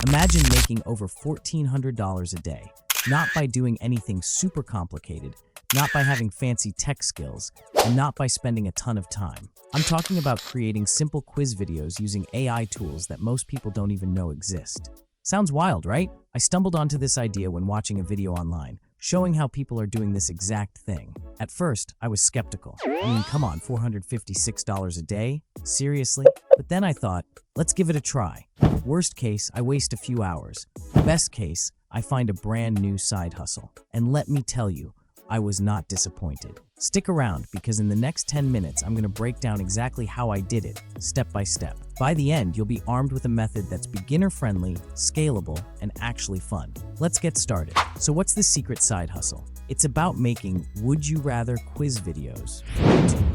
Imagine making over $1,400 a day, not by doing anything super complicated, not by having fancy tech skills, and not by spending a ton of time. I'm talking about creating simple quiz videos using AI tools that most people don't even know exist. Sounds wild, right? I stumbled onto this idea when watching a video online, showing how people are doing this exact thing. At first, I was skeptical. Come on, $456 a day? Seriously? But then I thought, let's give it a try. Worst case, I waste a few hours. Best case, I find a brand new side hustle. And let me tell you, I was not disappointed. Stick around because in the next 10 minutes, I'm going to break down exactly how I did it, step by step. By the end, you'll be armed with a method that's beginner-friendly, scalable, and actually fun. Let's get started. So what's the secret side hustle? It's about making would-you-rather quiz videos.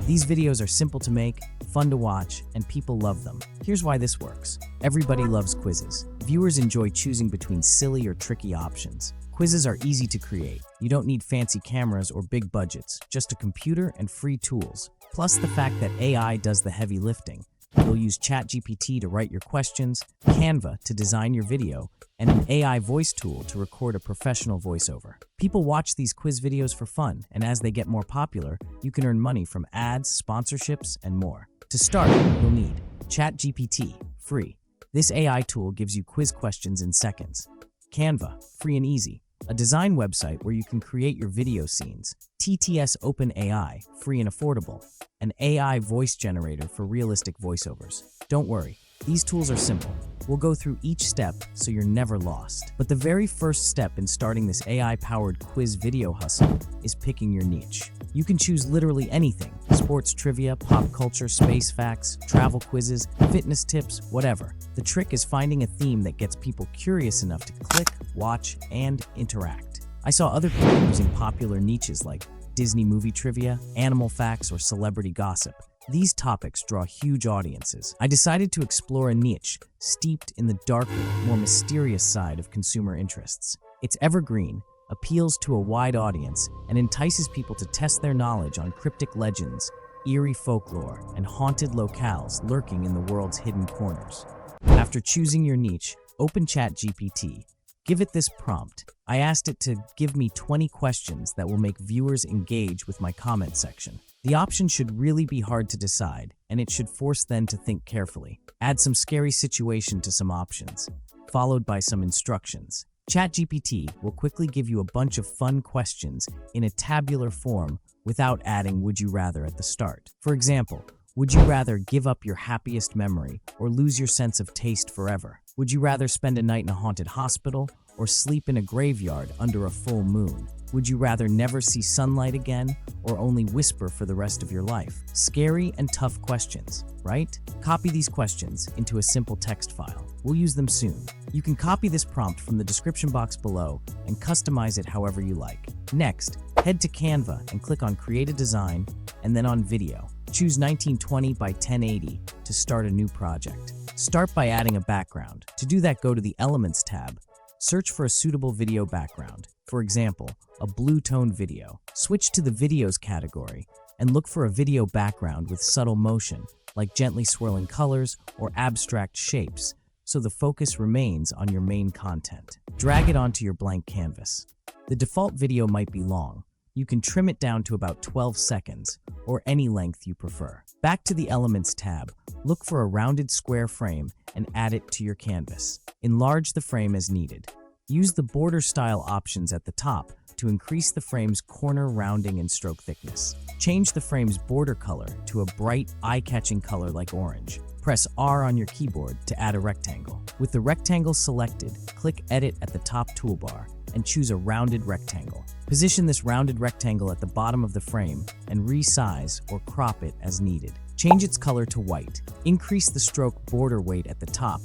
These videos are simple to make, fun to watch, and people love them. Here's why this works. Everybody loves quizzes. Viewers enjoy choosing between silly or tricky options. Quizzes are easy to create. You don't need fancy cameras or big budgets, just a computer and free tools. Plus the fact that AI does the heavy lifting. You'll use ChatGPT to write your questions, Canva to design your video, and an AI voice tool to record a professional voiceover. People watch these quiz videos for fun, and as they get more popular, you can earn money from ads, sponsorships, and more. To start, you'll need ChatGPT, free. This AI tool gives you quiz questions in seconds. Canva, free and easy. A design website where you can create your video scenes. TTS OpenAI, free and affordable. An AI voice generator for realistic voiceovers. Don't worry, these tools are simple. We'll go through each step so you're never lost. But the very first step in starting this AI-powered quiz video hustle is picking your niche. You can choose literally anything: sports trivia, pop culture, space facts, travel quizzes, fitness tips, whatever. The trick is finding a theme that gets people curious enough to click, watch, and interact. I saw other people using popular niches like Disney movie trivia, animal facts, or celebrity gossip. These topics draw huge audiences. I decided to explore a niche steeped in the darker, more mysterious side of consumer interests. It's evergreen, appeals to a wide audience, and entices people to test their knowledge on cryptic legends, eerie folklore, and haunted locales lurking in the world's hidden corners. After choosing your niche, open ChatGPT. Give it this prompt. I asked it to give me 20 questions that will make viewers engage with my comment section. The option should really be hard to decide, and it should force them to think carefully. Add some scary situation to some options, followed by some instructions. ChatGPT will quickly give you a bunch of fun questions in a tabular form without adding "would you rather" at the start. For example, would you rather give up your happiest memory or lose your sense of taste forever? Would you rather spend a night in a haunted hospital or sleep in a graveyard under a full moon? Would you rather never see sunlight again or only whisper for the rest of your life? Scary and tough questions, right? Copy these questions into a simple text file. We'll use them soon. You can copy this prompt from the description box below and customize it however you like. Next, head to Canva and click on Create a Design and then on Video. Choose 1920 by 1080 to start a new project. Start by adding a background. To do that, go to the Elements tab. Search for a suitable video background. For example, a blue-tone video. Switch to the Videos category and look for a video background with subtle motion, like gently swirling colors or abstract shapes, so the focus remains on your main content. Drag it onto your blank canvas. The default video might be long. You can trim it down to about 12 seconds, or any length you prefer. Back to the Elements tab, look for a rounded square frame and add it to your canvas. Enlarge the frame as needed. Use the border style options at the top to increase the frame's corner rounding and stroke thickness. Change the frame's border color to a bright, eye-catching color like orange. Press R on your keyboard to add a rectangle. With the rectangle selected, click Edit at the top toolbar and choose a rounded rectangle. Position this rounded rectangle at the bottom of the frame and resize or crop it as needed. Change its color to white. Increase the stroke border weight at the top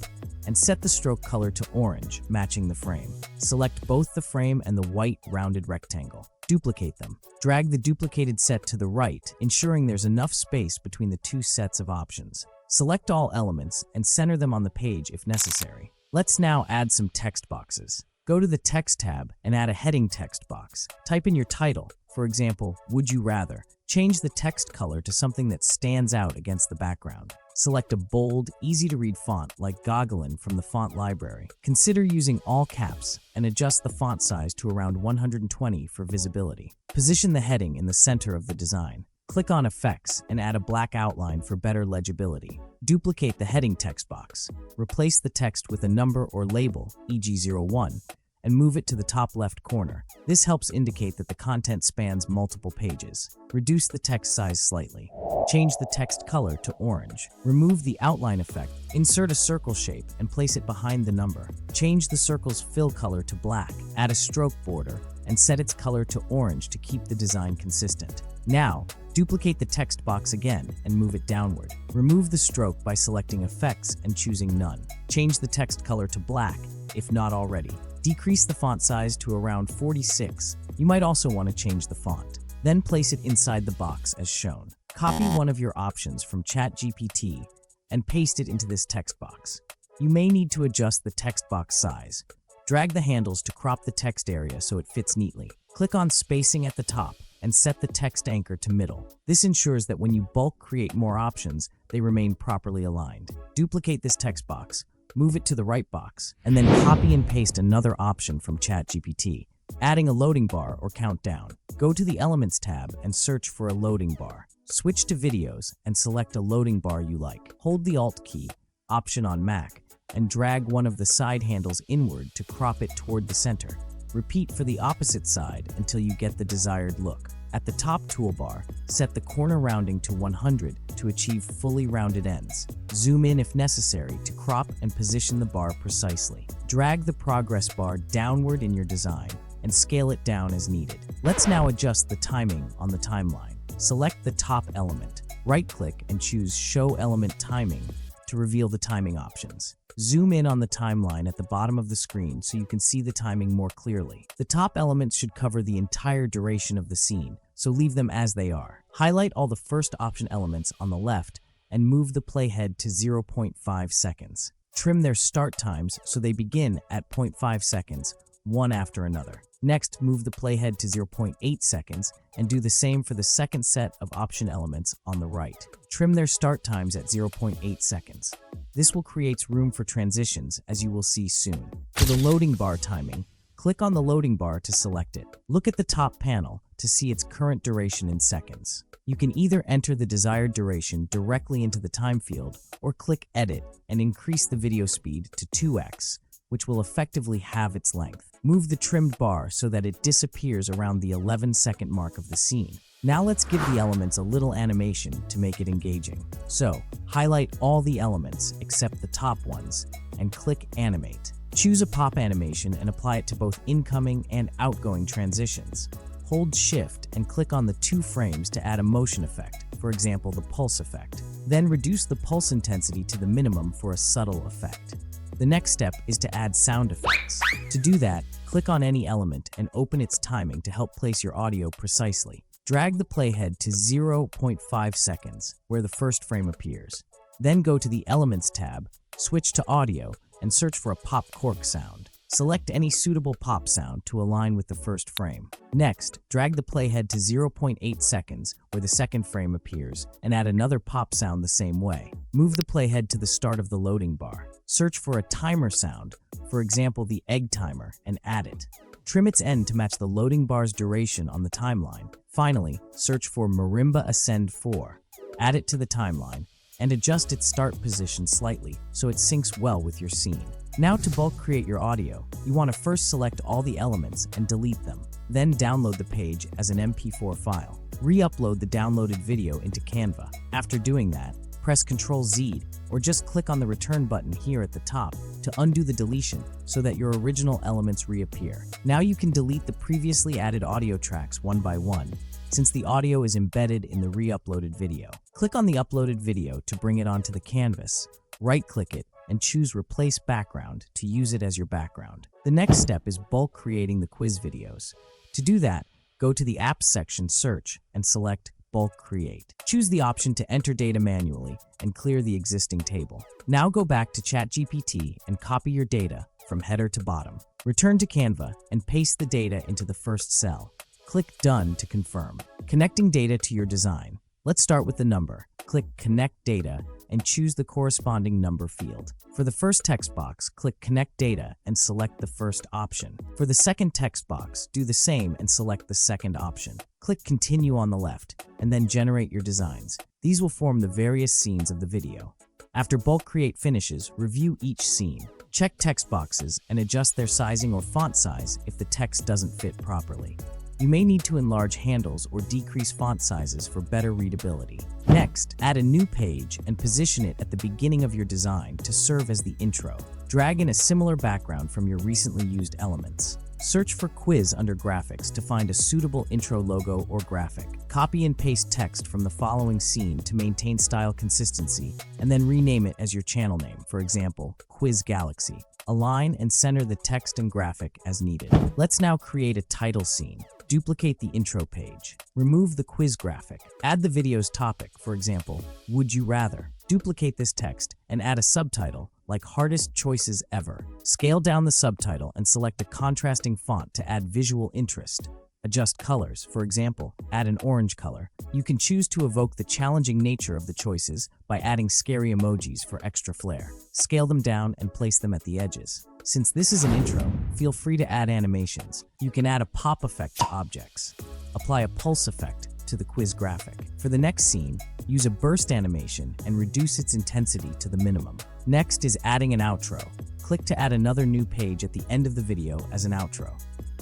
and set the stroke color to orange, matching the frame. Select both the frame and the white rounded rectangle. Duplicate them. Drag the duplicated set to the right, ensuring there's enough space between the two sets of options. Select all elements and center them on the page if necessary. Let's now add some text boxes. Go to the Text tab and add a heading text box. Type in your title, for example, "Would you rather?" Change the text color to something that stands out against the background. Select a bold, easy-to-read font like Gauguin from the font library. Consider using all caps and adjust the font size to around 120 for visibility. Position the heading in the center of the design. Click on Effects and add a black outline for better legibility. Duplicate the heading text box. Replace the text with a number or label, e.g. 01, and move it to the top left corner. This helps indicate that the content spans multiple pages. Reduce the text size slightly. Change the text color to orange. Remove the outline effect. Insert a circle shape and place it behind the number. Change the circle's fill color to black. Add a stroke border and set its color to orange to keep the design consistent. Now, duplicate the text box again and move it downward. Remove the stroke by selecting Effects and choosing None. Change the text color to black, if not already. Decrease the font size to around 46. You might also want to change the font. Then place it inside the box as shown. Copy one of your options from ChatGPT and paste it into this text box. You may need to adjust the text box size. Drag the handles to crop the text area so it fits neatly. Click on spacing at the top and set the text anchor to middle. This ensures that when you bulk create more options, they remain properly aligned. Duplicate this text box, move it to the right box, and then copy and paste another option from ChatGPT, adding a loading bar or countdown. Go to the Elements tab and search for a loading bar. Switch to Videos and select a loading bar you like. Hold the Alt key, Option on Mac, and drag one of the side handles inward to crop it toward the center. Repeat for the opposite side until you get the desired look. At the top toolbar, set the corner rounding to 100 to achieve fully rounded ends. Zoom in if necessary to crop and position the bar precisely. Drag the progress bar downward in your design and scale it down as needed. Let's now adjust the timing on the timeline. Select the top element. Right-click and choose Show Element Timing to reveal the timing options. Zoom in on the timeline at the bottom of the screen so you can see the timing more clearly. The top elements should cover the entire duration of the scene, so leave them as they are. Highlight all the first option elements on the left and move the playhead to 0.5 seconds. Trim their start times so they begin at 0.5 seconds, one after another. Next, move the playhead to 0.8 seconds and do the same for the second set of option elements on the right. Trim their start times at 0.8 seconds. This will create room for transitions, as you will see soon. For the loading bar timing, click on the loading bar to select it. Look at the top panel to see its current duration in seconds. You can either enter the desired duration directly into the time field or click Edit and increase the video speed to 2x, which will effectively halve its length. Move the trimmed bar so that it disappears around the 11-second mark of the scene. Now let's give the elements a little animation to make it engaging. So, highlight all the elements except the top ones and click Animate. Choose a pop animation and apply it to both incoming and outgoing transitions. Hold Shift and click on the 2 frames to add a motion effect, for example the pulse effect. Then reduce the pulse intensity to the minimum for a subtle effect. The next step is to add sound effects. To do that, click on any element and open its timing to help place your audio precisely. Drag the playhead to 0.5 seconds, where the first frame appears. Then go to the Elements tab, switch to Audio, and search for a pop cork sound. Select any suitable pop sound to align with the first frame. Next, drag the playhead to 0.8 seconds, where the second frame appears, and add another pop sound the same way. Move the playhead to the start of the loading bar. Search for a timer sound, for example the egg timer, and add it. Trim its end to match the loading bar's duration on the timeline. Finally, search for Marimba Ascend 4. Add it to the timeline, and adjust its start position slightly so it syncs well with your scene. Now to bulk create your audio, you want to first select all the elements and delete them. Then download the page as an MP4 file. Re-upload the downloaded video into Canva. After doing that, press Ctrl-Z or just click on the return button here at the top to undo the deletion so that your original elements reappear. Now you can delete the previously added audio tracks one by one, since the audio is embedded in the re-uploaded video. Click on the uploaded video to bring it onto the canvas, right-click it, and choose Replace Background to use it as your background. The next step is bulk creating the quiz videos. To do that, go to the Apps section, search, and select Bulk Create. Choose the option to enter data manually and clear the existing table. Now go back to ChatGPT and copy your data from header to bottom. Return to Canva and paste the data into the first cell. Click Done to confirm. Connecting data to your design. Let's start with the number. Click Connect Data and choose the corresponding number field. For the first text box, click Connect Data and select the first option. For the second text box, do the same and select the second option. Click Continue on the left, and then generate your designs. These will form the various scenes of the video. After Bulk Create finishes, review each scene. Check text boxes and adjust their sizing or font size if the text doesn't fit properly. You may need to enlarge handles or decrease font sizes for better readability. Next, add a new page and position it at the beginning of your design to serve as the intro. Drag in a similar background from your recently used elements. Search for Quiz under Graphics to find a suitable intro logo or graphic. Copy and paste text from the following scene to maintain style consistency, and then rename it as your channel name, for example, Quiz Galaxy. Align and center the text and graphic as needed. Let's now create a title scene. Duplicate the intro page. Remove the quiz graphic. Add the video's topic, for example, Would You Rather? Duplicate this text and add a subtitle, like Hardest Choices Ever. Scale down the subtitle and select a contrasting font to add visual interest. Adjust colors, for example, add an orange color. You can choose to evoke the challenging nature of the choices by adding scary emojis for extra flair. Scale them down and place them at the edges. Since this is an intro, feel free to add animations. You can add a pop effect to objects. Apply a pulse effect to the quiz graphic. For the next scene, use a burst animation and reduce its intensity to the minimum. Next is adding an outro. Click to add another new page at the end of the video as an outro.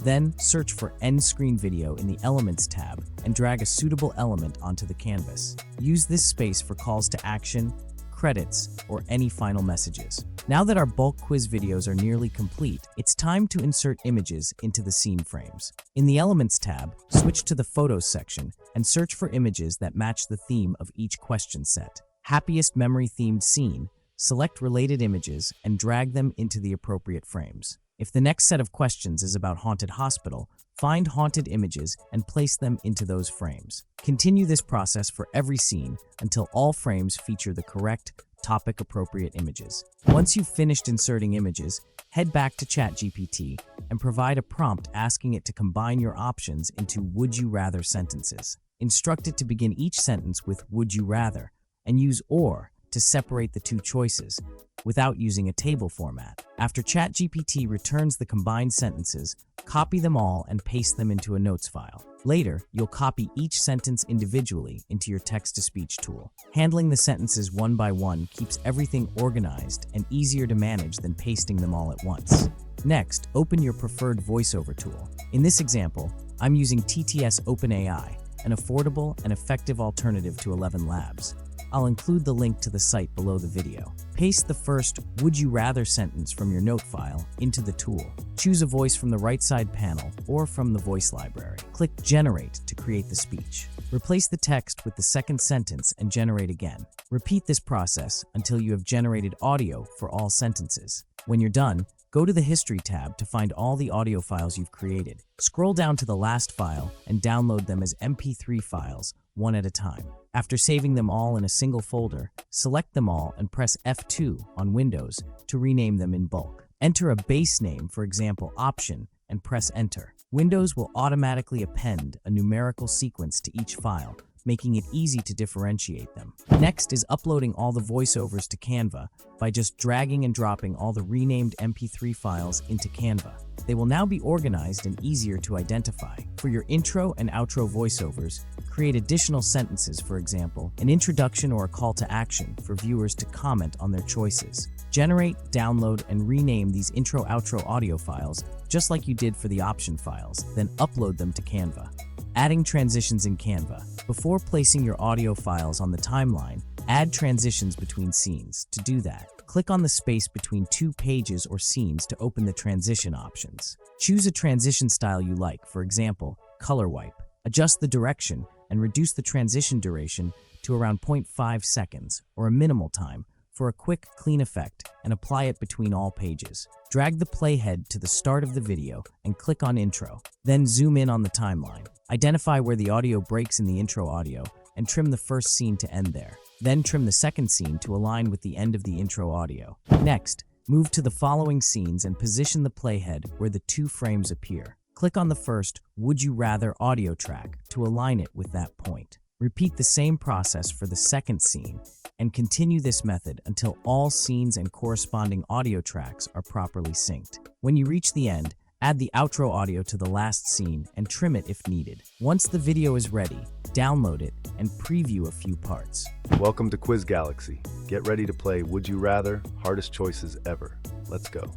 Then, search for End Screen Video in the Elements tab and drag a suitable element onto the canvas. Use this space for calls to action, credits, or any final messages. Now that our bulk quiz videos are nearly complete, it's time to insert images into the scene frames. In the Elements tab, switch to the Photos section and search for images that match the theme of each question set. Happiest memory-themed scene, select related images and drag them into the appropriate frames. If the next set of questions is about haunted hospital, find haunted images and place them into those frames. Continue this process for every scene until all frames feature the correct, topic-appropriate images. Once you've finished inserting images, head back to ChatGPT and provide a prompt asking it to combine your options into Would You Rather sentences. Instruct it to begin each sentence with Would You Rather and use OR to separate the two choices without using a table format. After ChatGPT returns the combined sentences, copy them all and paste them into a notes file. Later, you'll copy each sentence individually into your text-to-speech tool. Handling the sentences one by one keeps everything organized and easier to manage than pasting them all at once. Next, open your preferred voiceover tool. In this example, I'm using TTS OpenAI, an affordable and effective alternative to 11 Labs. I'll include the link to the site below the video. Paste the first Would You Rather sentence from your note file into the tool. Choose a voice from the right side panel or from the voice library. Click Generate to create the speech. Replace the text with the second sentence and generate again. Repeat this process until you have generated audio for all sentences. When you're done, go to the History tab to find all the audio files you've created. Scroll down to the last file and download them as MP3 files, one at a time. After saving them all in a single folder, select them all and press F2 on Windows to rename them in bulk. Enter a base name, for example, Option, and press Enter. Windows will automatically append a numerical sequence to each file, making it easy to differentiate them. Next is uploading all the voiceovers to Canva by just dragging and dropping all the renamed MP3 files into Canva. They will now be organized and easier to identify. For your intro and outro voiceovers, create additional sentences, for example, an introduction or a call to action for viewers to comment on their choices. Generate, download, and rename these intro-outro audio files just like you did for the option files, then upload them to Canva. Adding transitions in Canva. Before placing your audio files on the timeline, add transitions between scenes. To do that, click on the space between two pages or scenes to open the transition options. Choose a transition style you like, for example, color wipe. Adjust the direction and reduce the transition duration to around 0.5 seconds or a minimal time for a quick, clean effect, and apply it between all pages. Drag the playhead to the start of the video and click on Intro. Then zoom in on the timeline. Identify where the audio breaks in the intro audio and trim the first scene to end there. Then trim the second scene to align with the end of the intro audio. Next, move to the following scenes and position the playhead where the two frames appear. Click on the first Would You Rather audio track to align it with that point. Repeat the same process for the second scene and continue this method until all scenes and corresponding audio tracks are properly synced. When you reach the end, add the outro audio to the last scene and trim it if needed. Once the video is ready, download it and preview a few parts. Welcome to Quiz Galaxy. Get ready to play Would You Rather? Hardest choices ever. Let's go.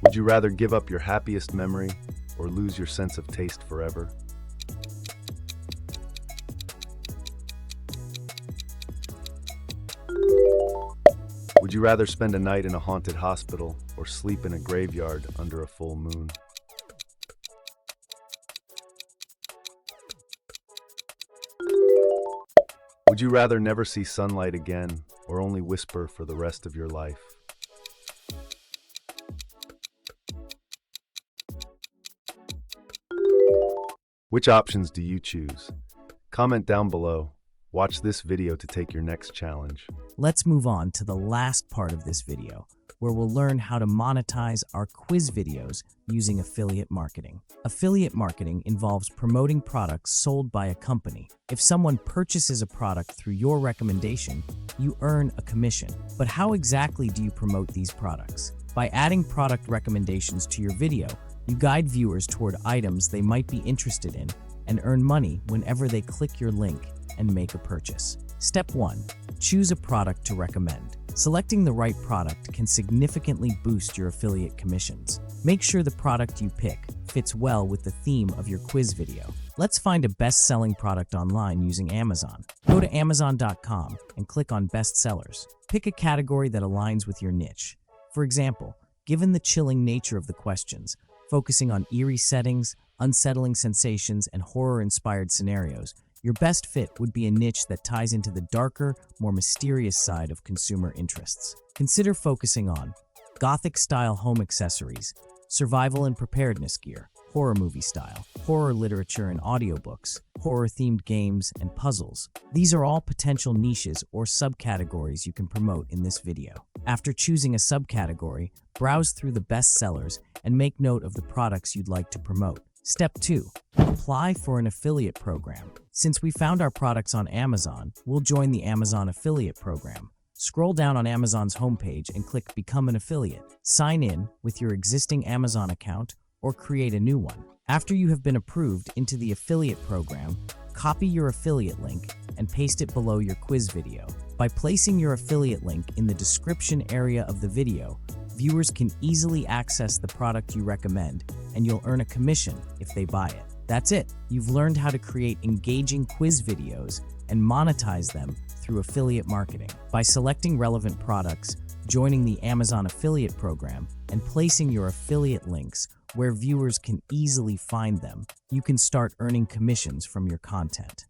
Would you rather give up your happiest memory or lose your sense of taste forever? Would you rather spend a night in a haunted hospital or sleep in a graveyard under a full moon? Would you rather never see sunlight again or only whisper for the rest of your life? Which options do you choose? Comment down below. Watch this video to take your next challenge. Let's move on to the last part of this video, where we'll learn how to monetize our quiz videos using affiliate marketing. Affiliate marketing involves promoting products sold by a company. If someone purchases a product through your recommendation, you earn a commission. But how exactly do you promote these products? By adding product recommendations to your video, you guide viewers toward items they might be interested in and earn money whenever they click your link and make a purchase. Step 1. Choose a product to recommend. Selecting the right product can significantly boost your affiliate commissions. Make sure the product you pick fits well with the theme of your quiz video. Let's find a best-selling product online using Amazon. Go to Amazon.com and click on Best Sellers. Pick a category that aligns with your niche. For example, given the chilling nature of the questions, focusing on eerie settings, unsettling sensations, and horror-inspired scenarios, your best fit would be a niche that ties into the darker, more mysterious side of consumer interests. Consider focusing on Gothic-style home accessories, survival and preparedness gear, horror movie style, horror literature and audiobooks, horror-themed games, and puzzles. These are all potential niches or subcategories you can promote in this video. After choosing a subcategory, browse through the best sellers and make note of the products you'd like to promote. Step 2. Apply for an affiliate program. Since we found our products on Amazon, we'll join the Amazon affiliate program. Scroll down on Amazon's homepage and click Become an Affiliate. Sign in with your existing Amazon account or create a new one. After you have been approved into the affiliate program, copy your affiliate link and paste it below your quiz video. By placing your affiliate link in the description area of the video, viewers can easily access the product you recommend, and you'll earn a commission if they buy it. That's it. You've learned how to create engaging quiz videos and monetize them through affiliate marketing. By selecting relevant products, joining the Amazon affiliate program, and placing your affiliate links where viewers can easily find them, you can start earning commissions from your content.